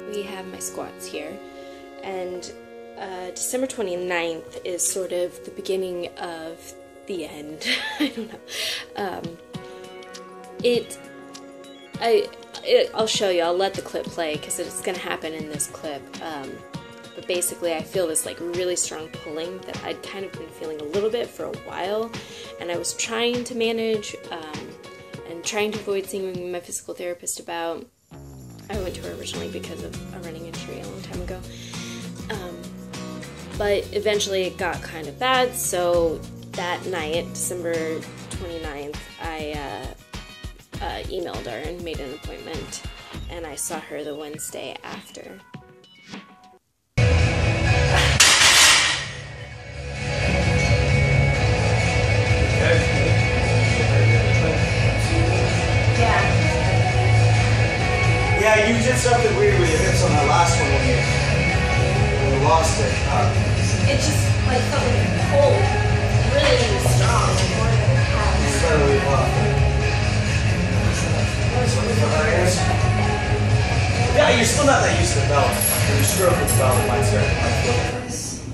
we have my squats here, and December 29th is sort of the beginning of the end. I don't know. I'll show you. I'll let the clip play because it's going to happen in this clip. But basically, I feel this like really strong pulling that I'd kind of been feeling a little bit for a while, and I was trying to manage and trying to avoid seeing my physical therapist about. I went to her originally because of a running injury a long time ago. But eventually it got kind of bad, so that night, December 29th, I emailed her and made an appointment, and I saw her the Wednesday after. Yeah, you did something weird with your hips on that last one when you lost it. It just like felt like cold, really strong, like more than it has. You better leave off. Yeah, you're still not that used to the belt. When you stroke with the belt, it might start to flip.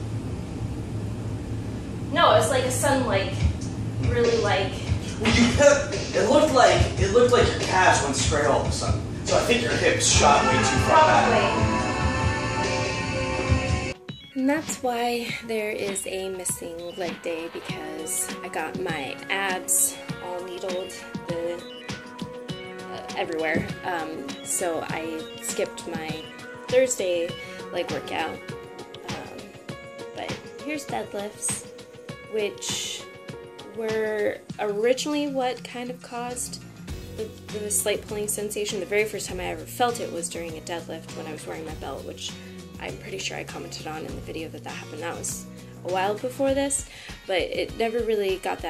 No, it's like a sun, like really like. Well, it looked like your calves went straight all of a sudden. So I think your hips shot way too far back. And that's why there is a missing leg day, because I got my abs all needled everywhere. So I skipped my Thursday leg workout. But here's deadlifts, which were originally what kind of caused the slight pulling sensation. The very first time I ever felt it was during a deadlift when I was wearing my belt, which I'm pretty sure I commented on in the video that happened. That was a while before this, but it never really got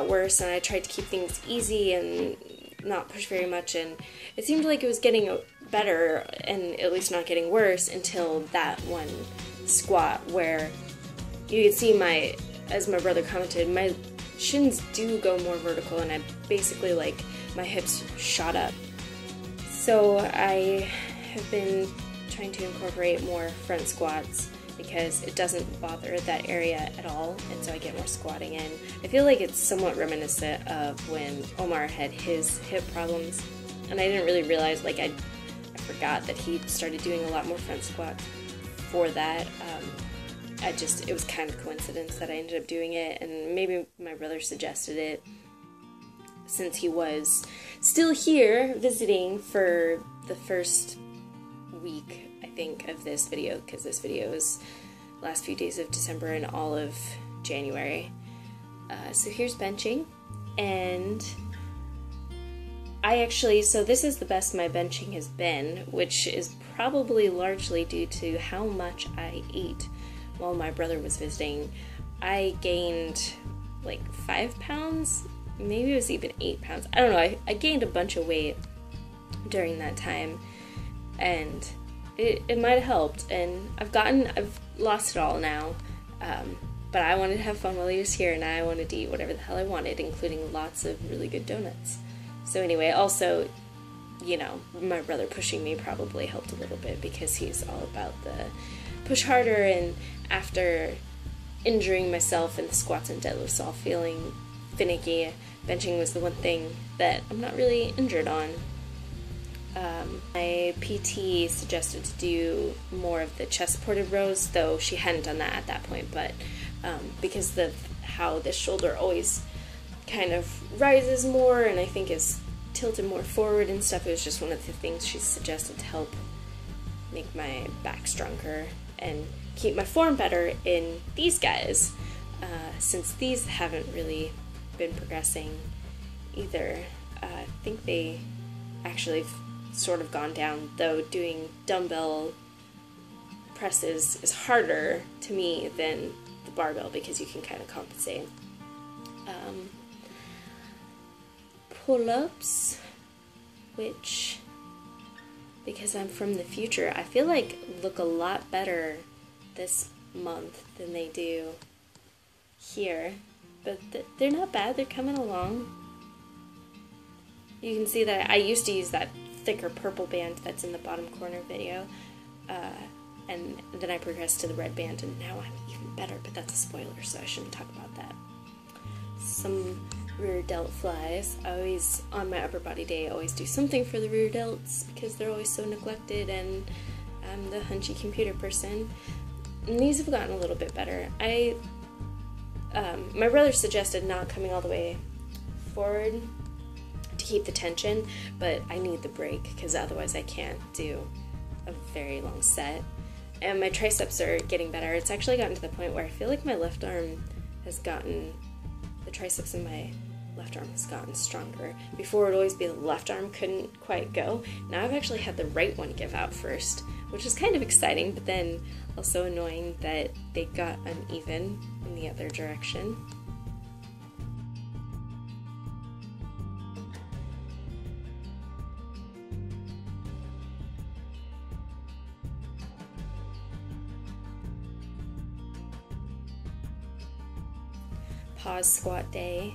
worse, and I tried to keep things easy and not push very much, and it seemed like it was getting better and at least not getting worse until that one squat where you could see as my brother commented, my shins do go more vertical, and I basically, like, my hips shot up. So I have been trying to incorporate more front squats because it doesn't bother that area at all, and so I get more squatting in. I feel like it's somewhat reminiscent of when Omar had his hip problems, and I didn't really realize, like, I forgot that he started doing a lot more front squats for that. It was kind of coincidence that I ended up doing it, and maybe my brother suggested it since he was still here visiting for the first week, I think, of this video, because this video is last few days of December and all of January. So here's benching, and so this is the best my benching has been, which is probably largely due to how much I ate while my brother was visiting. I gained like 5 pounds, maybe it was even 8 pounds. I don't know, I gained a bunch of weight during that time, and it might have helped, and I've lost it all now, but I wanted to have fun while he was here, and I wanted to eat whatever the hell I wanted, including lots of really good donuts. So anyway, also, you know, my brother pushing me probably helped a little bit, because he's all about the push harder, and after injuring myself in the squats and deadlifts, all feeling finicky, benching was the one thing that I'm not really injured on. My PT suggested to do more of the chest supported rows, though she hadn't done that at that point, but because of how the shoulder always kind of rises more and I think is tilted more forward and stuff, it was just one of the things she suggested to help make my back stronger and keep my form better in these guys, since these haven't really been progressing either. I think they actually sort of gone down, though doing dumbbell presses is harder to me than the barbell because you can kind of compensate. Pull-ups, which, because I'm from the future, I feel like look a lot better this month than they do here, but they're not bad, they're coming along. You can see that I used to use that thicker purple band that's in the bottom corner video. And then I progressed to the red band, and now I'm even better, but that's a spoiler, so I shouldn't talk about that. Some rear delt flies. I always, on my upper body day, always do something for the rear delts because they're always so neglected, and I'm the hunchy computer person. And these have gotten a little bit better. My brother suggested not coming all the way forward to keep the tension, but I need the break because otherwise I can't do a very long set. And my triceps are getting better. It's actually gotten to the point where I feel like my left arm has gotten, the triceps in my left arm has gotten stronger. Before it would always be the left arm couldn't quite go. Now I've actually had the right one give out first, which is kind of exciting, but then also annoying that they got uneven in the other direction. Pause squat day,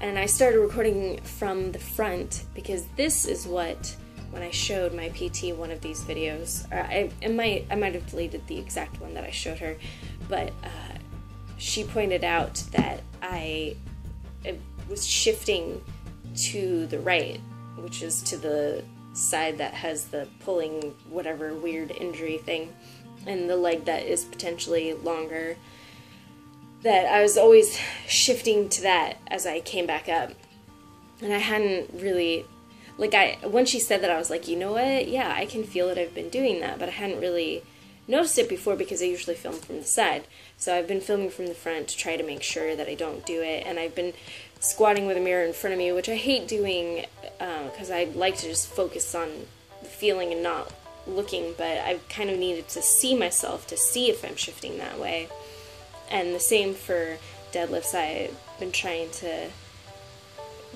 and I started recording from the front because this is what, when I showed my PT one of these videos, I might have deleted the exact one that I showed her, but she pointed out that I was shifting to the right, which is to the side that has the pulling whatever weird injury thing, and the leg that is potentially longer, that I was always shifting to that as I came back up. And I hadn't really, when she said that, I was like, you know what, yeah, I can feel that I've been doing that, but I hadn't really noticed it before because I usually film from the side. So I've been filming from the front to try to make sure that I don't do it, and I've been squatting with a mirror in front of me, which I hate doing because I like to just focus on the feeling and not looking, but I kind of needed to see myself to see if I'm shifting that way. And the same for deadlifts. I've been trying to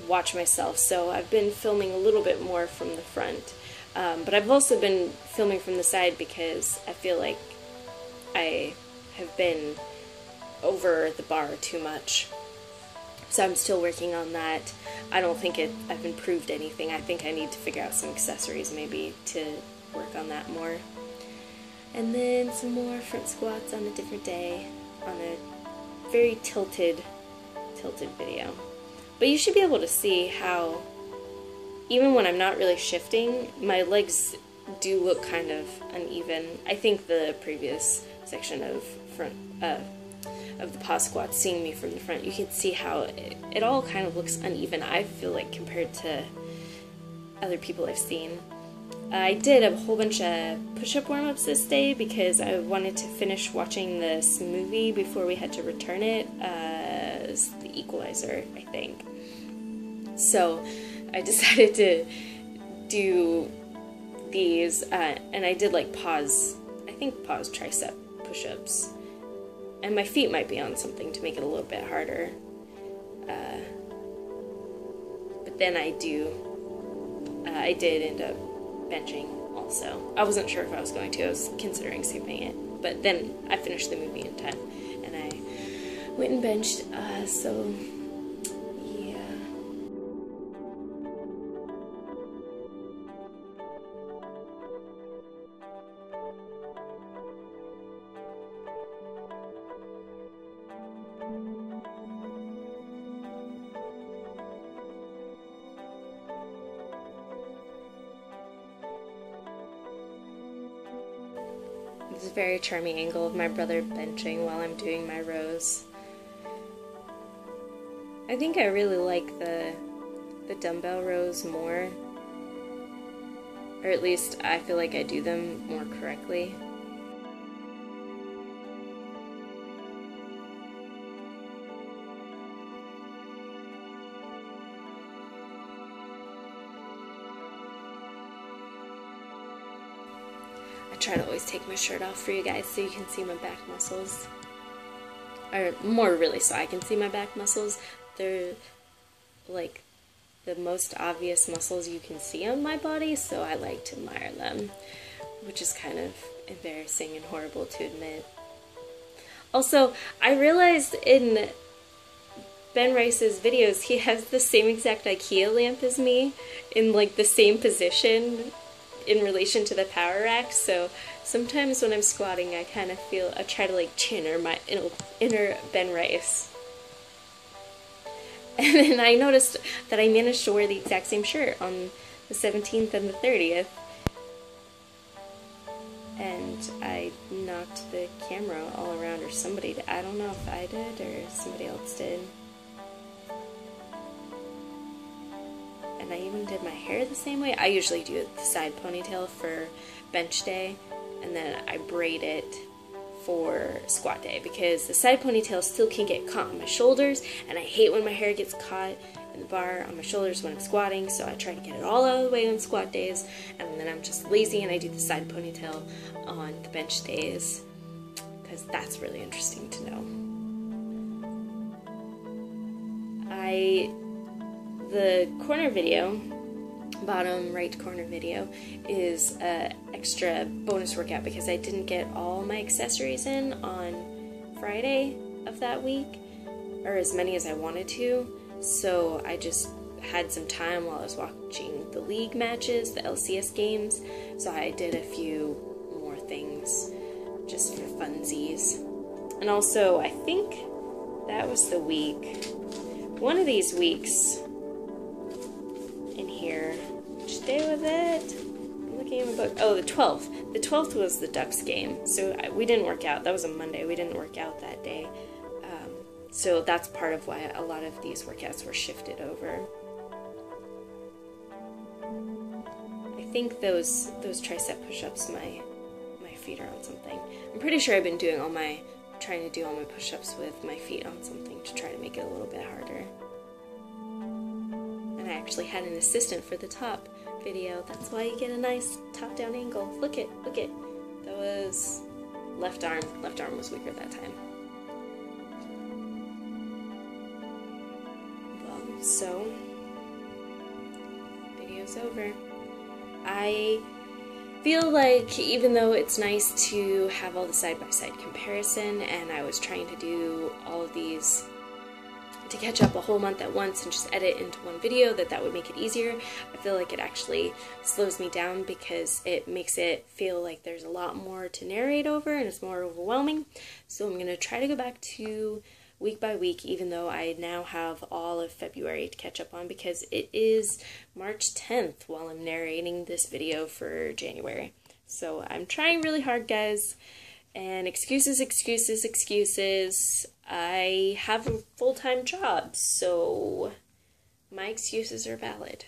watch myself, so I've been filming a little bit more from the front. But I've also been filming from the side because I feel like I have been over the bar too much. So I'm still working on that. I don't think I've improved anything. I think I need to figure out some accessories maybe to work on that more. And then some more front squats on a different day, on a very tilted video. But you should be able to see how, even when I'm not really shifting, my legs do look kind of uneven. I think the previous section of the pause squats, seeing me from the front, you can see how it all kind of looks uneven, I feel like, compared to other people I've seen. I did a whole bunch of push-up warm-ups this day because I wanted to finish watching this movie before we had to return it. It was The Equalizer, I think. So I decided to do these, and I did like pause tricep push-ups. And my feet might be on something to make it a little bit harder. But then I did end up benching also. I wasn't sure if I was going to. I was considering skipping it. But then I finished the movie in time, and I went and benched, so yeah. This is a very charming angle of my brother benching while I'm doing my rows. I think I really like the dumbbell rows more, or at least I feel like I do them more correctly. I try to always take my shirt off for you guys so you can see my back muscles. Or more really so I can see my back muscles. They're like the most obvious muscles you can see on my body, so I like to admire them, which is kind of embarrassing and horrible to admit. Also, I realized in Ben Rice's videos, he has the same exact IKEA lamp as me in like the same position in relation to the power rack, so sometimes when I'm squatting I kind of feel, I try to like channel my inner Ben Rice. And then I noticed that I managed to wear the exact same shirt on the 17th and the 30th. And I knocked the camera all around, or somebody did. I don't know if I did or somebody else did. And I even did my hair the same way. I usually do the side ponytail for bench day, and then I braid it for squat day, because the side ponytail still can get caught on my shoulders, and I hate when my hair gets caught in the bar on my shoulders when I'm squatting, so I try to get it all out of the way on squat days, and then I'm just lazy and I do the side ponytail on the bench days, because that's really interesting to know. The corner video, bottom right corner video, is an extra bonus workout because I didn't get all my accessories in on Friday of that week, or as many as I wanted to, so I just had some time while I was watching the league matches, the LCS games, so I did a few more things just for funsies. And also, I think that was the week, one of these weeks in here, which day was it? I'm looking at my book. Oh, the 12th. The 12th was the Ducks game, so we didn't work out. That was a Monday. We didn't work out that day. So that's part of why a lot of these workouts were shifted over. I think those tricep push-ups, my feet are on something. I'm pretty sure I've been doing trying to do all my push-ups with my feet on something to try to make it a little bit harder. And I actually had an assistant for the top video. That's why you get a nice top-down angle. Look it. That was left arm. Left arm was weaker that time. Well, so video's over. I feel like even though it's nice to have all the side-by-side comparison, and I was trying to do all of these to catch up a whole month at once and just edit into one video, that would make it easier, I feel like it actually slows me down because it makes it feel like there's a lot more to narrate over and it's more overwhelming. So I'm going to try to go back to week by week, even though I now have all of February to catch up on, because it is March 10th while I'm narrating this video for January. So I'm trying really hard, guys, and excuses. I have a full-time job, so my excuses are valid.